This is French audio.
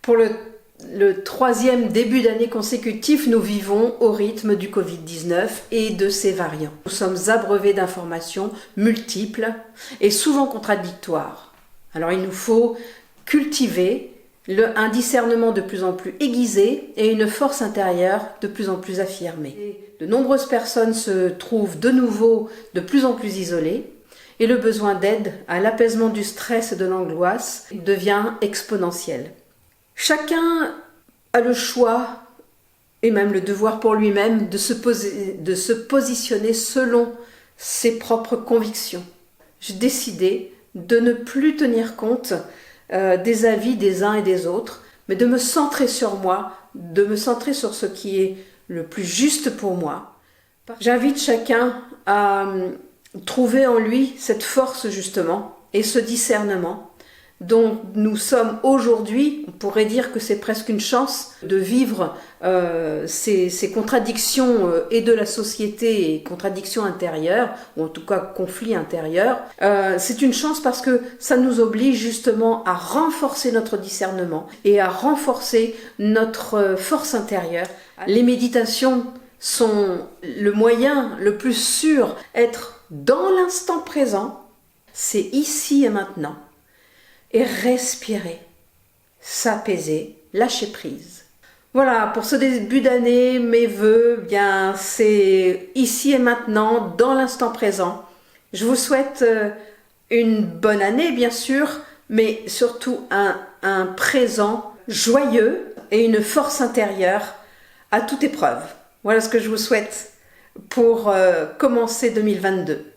Pour le troisième début d'année consécutif, nous vivons au rythme du Covid-19 et de ses variants. Nous sommes abreuvés d'informations multiples et souvent contradictoires. Alors il nous faut cultiver un discernement de plus en plus aiguisé et une force intérieure de plus en plus affirmée. De nombreuses personnes se trouvent de nouveau de plus en plus isolées et le besoin d'aide à l'apaisement du stress et de l'angoisse devient exponentiel. Chacun a le choix et même le devoir pour lui-même de se positionner selon ses propres convictions. J'ai décidé de ne plus tenir compte des avis des uns et des autres, mais de me centrer sur moi, de me centrer sur ce qui est le plus juste pour moi. J'invite chacun à trouver en lui cette force justement et ce discernement dont nous sommes aujourd'hui. On pourrait dire que c'est presque une chance de vivre ces contradictions et de la société et contradictions intérieures, ou en tout cas conflits intérieurs. C'est une chance parce que ça nous oblige justement à renforcer notre discernement et à renforcer notre force intérieure. Les méditations sont le moyen le plus sûr, être dans l'instant présent, c'est ici et maintenant. Et respirer, s'apaiser, lâcher prise. Voilà, pour ce début d'année, mes vœux, bien, c'est ici et maintenant, dans l'instant présent. Je vous souhaite une bonne année, bien sûr, mais surtout un présent joyeux et une force intérieure à toute épreuve. Voilà ce que je vous souhaite pour commencer 2022.